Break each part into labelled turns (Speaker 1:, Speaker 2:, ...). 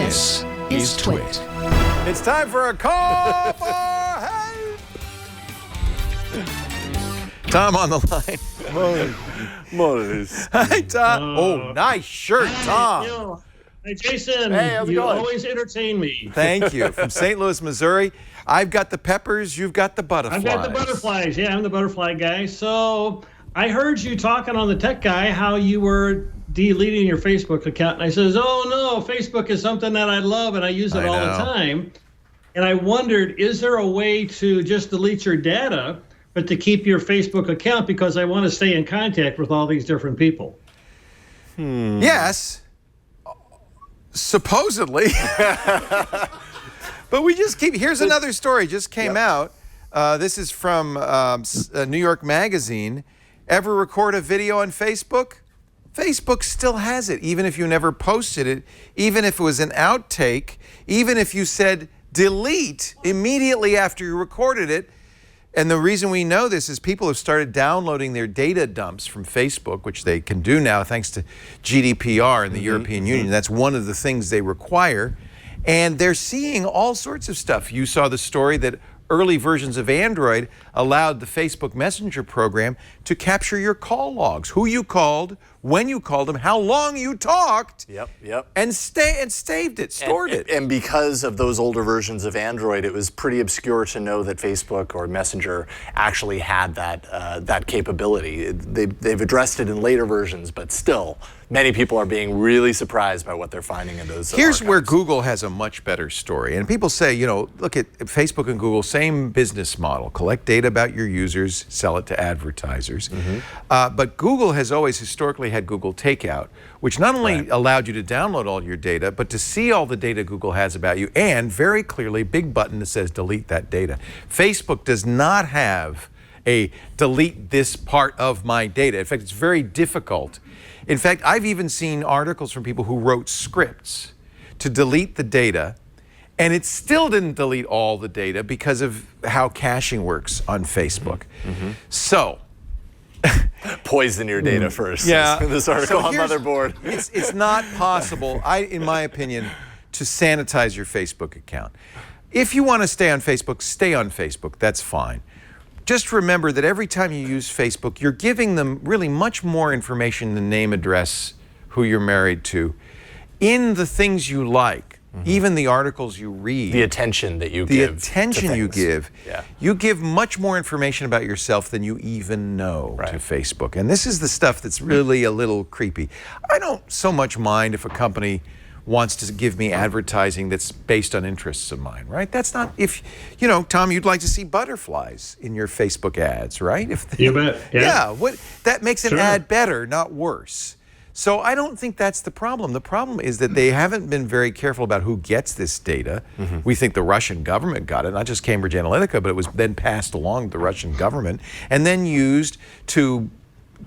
Speaker 1: This is TWiT.
Speaker 2: It's time for a call for help. Tom on the line.
Speaker 3: Morris.
Speaker 2: Hi, Tom. Oh, nice shirt, Tom.
Speaker 4: Hey, Jason.
Speaker 2: Hey, how's it
Speaker 4: you
Speaker 2: going?
Speaker 4: always entertain me.
Speaker 2: Thank you. From St. Louis, Missouri. I've got the peppers. You've got the butterflies.
Speaker 4: I've got the butterflies. Yeah, I'm the butterfly guy. So I heard you talking on the Tech Guy how you were deleting your Facebook account. And I says, oh, no, Facebook is something that I love and I use it all the time. And I wondered, is there a way to just delete your data, but to keep your Facebook account because I want to stay in contact with all these different people?
Speaker 2: Yes. Supposedly. But we just keep, here's another story, just came out. This is from New York Magazine. Ever record a video on Facebook? Facebook still has it, even if you never posted it, even if it was an outtake, even if you said delete immediately after you recorded it. And the reason we know this is people have started downloading their data dumps from Facebook, which they can do now thanks to GDPR in the European Union. That's one of the things they require. And they're seeing all sorts of stuff. You saw the story that early versions of Android allowed the Facebook Messenger program to capture your call logs, who you called, when you called them, how long you talked, and saved it, stored it.
Speaker 3: And because of those older versions of Android, it was pretty obscure to know that Facebook or Messenger actually had that capability. They've addressed it in later versions, but still, many people are being really surprised by what they're finding in those
Speaker 2: Here's
Speaker 3: archives.
Speaker 2: where Google has a much better story. And people say, you know, look at Facebook and Google, same business model. Collect data about your users, sell it to advertisers. But Google has always historically had Google Takeout, which not only allowed you to download all your data, but to see all the data Google has about you, and very clearly, big button that says delete that data. Facebook does not have a delete this part of my data. In fact, it's very difficult. In fact, I've even seen articles from people who wrote scripts to delete the data, and it still didn't delete all the data because of how caching works on Facebook. So,
Speaker 3: poison your data first.
Speaker 2: Yeah.
Speaker 3: This article
Speaker 2: So
Speaker 3: on Motherboard.
Speaker 2: It's not possible, in my opinion, to sanitize your Facebook account. If you want to stay on Facebook, stay on Facebook. That's fine. Just remember that every time you use Facebook, you're giving them really much more information than name, address, who you're married to, in the things you like, even the articles you read.
Speaker 3: The attention that you give.
Speaker 2: The attention you give.
Speaker 3: Yeah.
Speaker 2: You give much more information about yourself than you even know to Facebook. And this is the stuff that's really a little creepy. I don't so much mind if a company wants to give me advertising that's based on interests of mine, right? That's not, if, you know, Tom, you'd like to see butterflies in your Facebook ads, right?
Speaker 4: You bet.
Speaker 2: Yeah, that makes an ad better, not worse. So I don't think that's the problem. The problem is that they haven't been very careful about who gets this data. We think the Russian government got it, not just Cambridge Analytica, but it was then passed along to the Russian government and then used to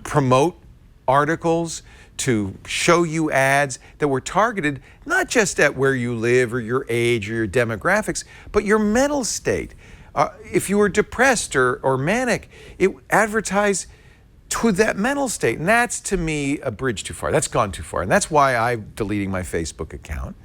Speaker 2: promote articles, to show you ads that were targeted not just at where you live or your age or your demographics, but your mental state. If you were depressed or manic, it advertised to that mental state. And that's, to me, a bridge too far. That's gone too far. And that's why I'm deleting my Facebook account.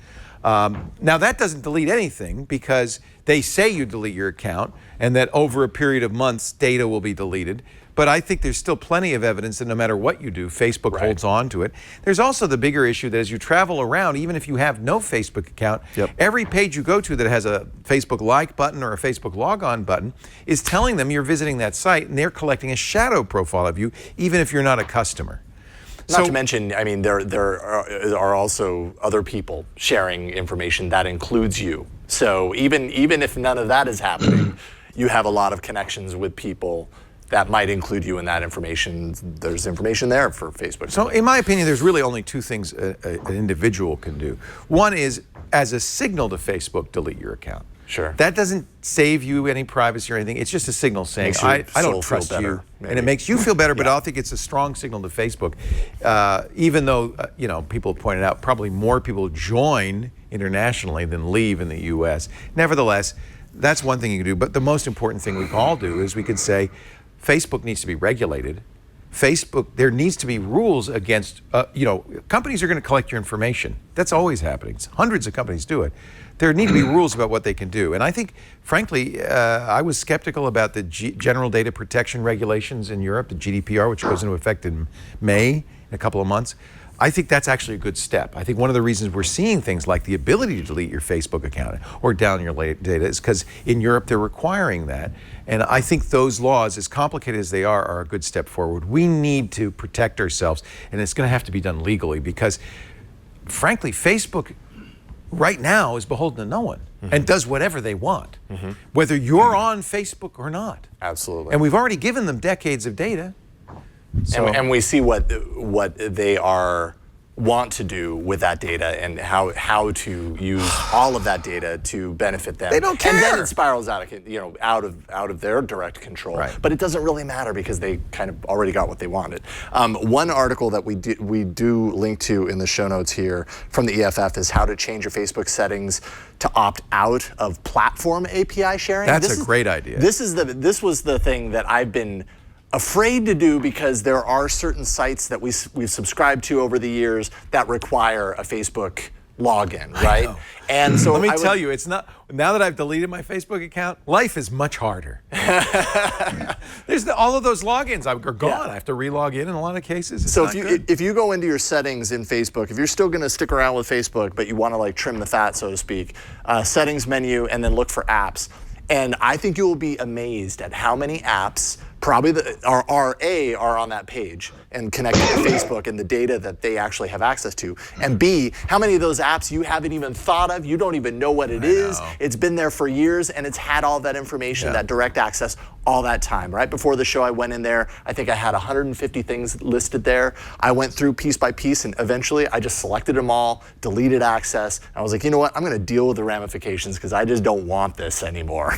Speaker 2: Now, that doesn't delete anything because they say you delete your account and that over a period of months, data will be deleted. But I think there's still plenty of evidence that no matter what you do, Facebook holds on to it. There's also the bigger issue that as you travel around, even if you have no Facebook account, every page you go to that has a Facebook like button or a Facebook log on button is telling them you're visiting that site, and they're collecting a shadow profile of you, even if you're not a customer.
Speaker 3: Not to mention, I mean, there are also other people sharing information that includes you. So even if none of that is happening, you have a lot of connections with people that might include you in that information. There's information there for Facebook.
Speaker 2: So in my opinion, there's really only two things an individual can do. One is, as a signal to Facebook, delete your account.
Speaker 3: Sure.
Speaker 2: That doesn't save you any privacy or anything. It's just a signal saying, I don't trust you.
Speaker 3: Maybe.
Speaker 2: And it makes you feel better, but I think it's a strong signal to Facebook. Even though, you know, people have pointed out probably more people join internationally than leave in the US. Nevertheless, that's one thing you can do. But the most important thing we can all do is we could say, Facebook needs to be regulated. Facebook, there needs to be rules against, companies are going to collect your information. That's always happening. Hundreds of companies do it. There need to be rules about what they can do. And I think, frankly, I was skeptical about the General Data Protection Regulations in Europe, the GDPR, which goes into effect in May, in a couple of months. I think that's actually a good step. I think one of the reasons we're seeing things like the ability to delete your Facebook account or down your data is because in Europe they're requiring that. And I think those laws, as complicated as they are a good step forward. We need to protect ourselves, and it's going to have to be done legally because, frankly, Facebook right now is beholden to no one and does whatever they want, whether you're on Facebook or not.
Speaker 3: Absolutely.
Speaker 2: And we've already given them decades of data. So,
Speaker 3: and we see what they want to do with that data and how to use all of that data to benefit them.
Speaker 2: They don't care.
Speaker 3: And then it spirals out of their direct control.
Speaker 2: Right.
Speaker 3: But it doesn't really matter because they kind of already got what they wanted. One article that we do link to in the show notes here from the EFF is how to change your Facebook settings to opt out of platform API sharing.
Speaker 2: That's a great idea.
Speaker 3: This was the thing that I've been afraid to do because there are certain sites that we've subscribed to over the years that require a Facebook login, right? And so
Speaker 2: let me tell you, it's not, now that I've deleted my Facebook account, life is much harder. All of those logins are gone. Yeah. I have to re-log in a lot of cases.
Speaker 3: So if you go into your settings in Facebook, if you're still going to stick around with Facebook, but you want to like trim the fat, so to speak, settings menu, and then look for apps. And I think you will be amazed at how many apps probably are on that page and connected to Facebook and the data that they actually have access to. And B, how many of those apps you haven't even thought of, you don't even know what it is. It's been there for years and it's had all that information, that direct access all that time. Right before the show I went in there, I think I had 150 things listed there. I went through piece by piece and eventually I just selected them all, deleted access. And I was like, you know what, I'm gonna deal with the ramifications because I just don't want this anymore.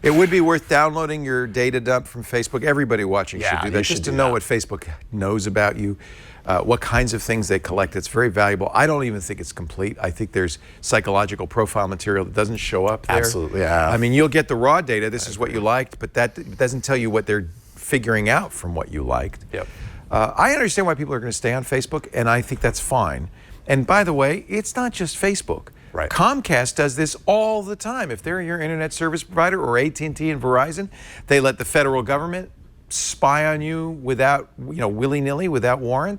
Speaker 2: It would be worth downloading your data dump from Facebook. Everybody watching should do that, just to know what Facebook knows about you, what kinds of things they collect. It's very valuable. I don't even think it's complete. I think there's psychological profile material that doesn't show up there.
Speaker 3: Absolutely, yeah.
Speaker 2: I mean, you'll get the raw data. This is what you liked, but that doesn't tell you what they're figuring out from what you liked.
Speaker 3: Yep.
Speaker 2: I understand why people are going to stay on Facebook, and I think that's fine. And by the way, it's not just Facebook.
Speaker 3: Right.
Speaker 2: Comcast does this all the time. If they're your internet service provider, or AT&T and Verizon, they let the federal government spy on you without, willy-nilly, without warrant.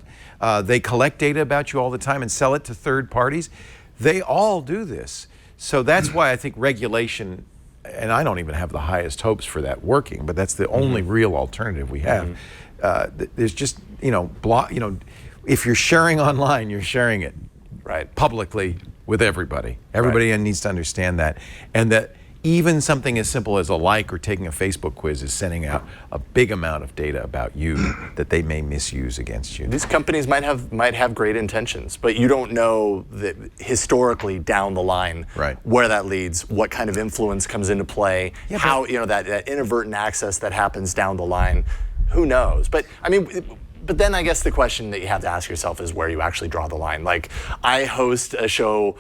Speaker 2: They collect data about you all the time and sell it to third parties. They all do this. So that's why I think regulation, and I don't even have the highest hopes for that working, but that's the only real alternative we have. There's just, if you're sharing online, you're sharing it publicly with everybody. Everybody needs to understand that. And that even something as simple as a like or taking a Facebook quiz is sending out a big amount of data about you that they may misuse against you.
Speaker 3: These companies might have great intentions, but you don't know that historically down the line where that leads, what kind of influence comes into play, how that inadvertent access that happens down the line. Who knows? But I mean, but then I guess the question that you have to ask yourself is where you actually draw the line. Like, I host a show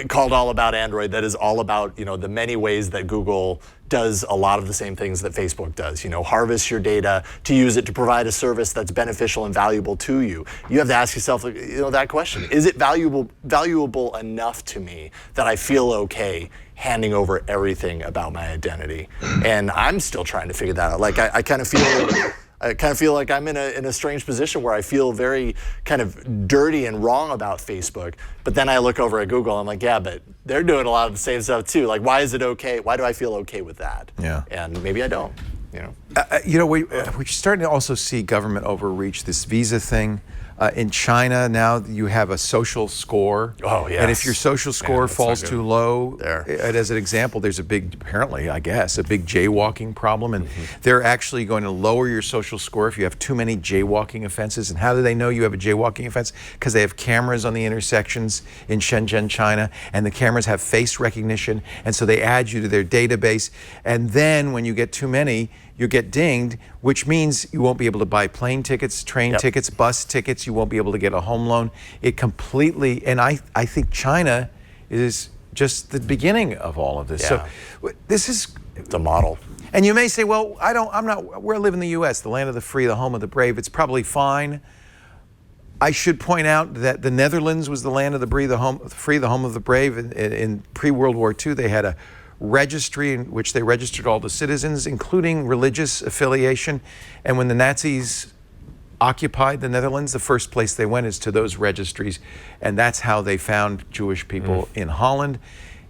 Speaker 3: called All About Android that is all about, the many ways that Google does a lot of the same things that Facebook does. Harvest your data to use it to provide a service that's beneficial and valuable to you. You have to ask yourself, that question. Is it valuable enough to me that I feel okay handing over everything about my identity? And I'm still trying to figure that out. Like, I kind of feel like I'm in a strange position where I feel very kind of dirty and wrong about Facebook. But then I look over at Google and I'm like, yeah, but they're doing a lot of the same stuff too. Like, why is it okay? Why do I feel okay with that?
Speaker 2: Yeah.
Speaker 3: And maybe I don't.
Speaker 2: We're starting to also see government overreach. This visa thing. In China now you have a social score.
Speaker 3: Oh, yes.
Speaker 2: And if your social score falls too low, as an example, there's apparently, I guess, a big jaywalking problem. And they're actually going to lower your social score if you have too many jaywalking offenses. And how do they know you have a jaywalking offense? Because they have cameras on the intersections in Shenzhen, China, and the cameras have face recognition. And so they add you to their database. And then when you get too many, you get dinged, which means you won't be able to buy plane tickets, train tickets, bus tickets. You won't be able to get a home loan. It completely, and I think China is just the beginning of all of this.
Speaker 3: Yeah.
Speaker 2: So this is
Speaker 3: the model.
Speaker 2: And you may say, well, we live in the U.S., the land of the free, the home of the brave. It's probably fine. I should point out that the Netherlands was the land of the free, the home of the brave. In pre-World War II, they had a registry in which they registered all the citizens, including religious affiliation. And when the Nazis occupied the Netherlands, the first place they went is to those registries. And that's how they found Jewish people in Holland.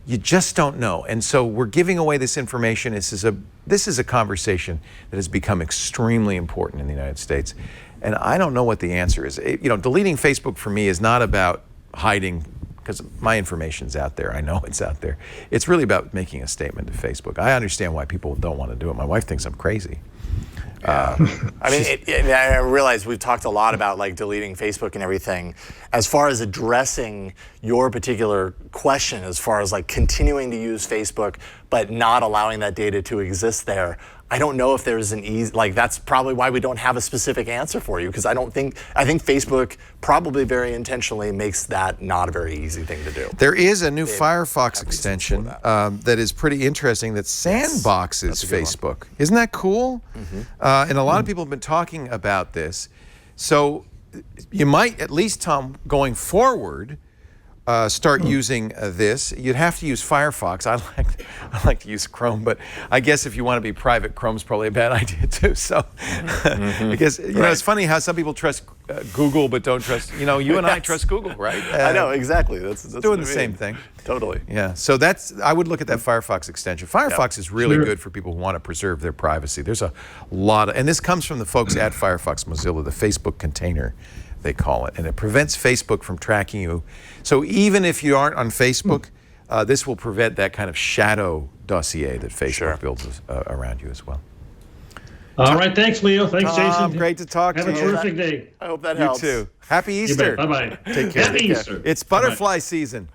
Speaker 2: You just don't know. And so we're giving away this information. This is a conversation that has become extremely important in the United States. And I don't know what the answer is. Deleting Facebook for me is not about hiding, because my information's out there. I know it's out there. It's really about making a statement to Facebook. I understand why people don't want to do it. My wife thinks I'm crazy.
Speaker 3: I mean, I realize we've talked a lot about like deleting Facebook and everything. As far as addressing your particular question, as far as like continuing to use Facebook but not allowing that data to exist there, I don't know if there's an easy, like that's probably why we don't have a specific answer for you, because I think Facebook probably very intentionally makes that not a very easy thing to do.
Speaker 2: There is a new Firefox extension that is pretty interesting that sandboxes Facebook. Isn't that cool? And a lot of people have been talking about this. So you might, at least, Tom, going forward, start using this. You'd have to use Firefox. I like to use Chrome, but I guess if you want to be private, Chrome's probably a bad idea too. So, because it's funny how some people trust Google but don't trust. You and I trust Google, right?
Speaker 3: I know exactly. That's
Speaker 2: doing the same thing.
Speaker 3: Totally.
Speaker 2: Yeah. So I would look at that Firefox extension. Firefox is really good for people who want to preserve their privacy. There's a lot of, and this comes from the folks at Firefox Mozilla, the Facebook container, they call it, and it prevents Facebook from tracking you. So even if you aren't on Facebook, this will prevent that kind of shadow dossier that Facebook builds around you as well.
Speaker 4: All right, thanks, Leo. Thanks, Jason.
Speaker 2: Great to talk to you.
Speaker 4: Have a terrific day.
Speaker 3: I hope that helps.
Speaker 2: You too. Happy Easter.
Speaker 4: Bye-bye.
Speaker 2: Take care.
Speaker 4: Happy Easter.
Speaker 2: It's butterfly season.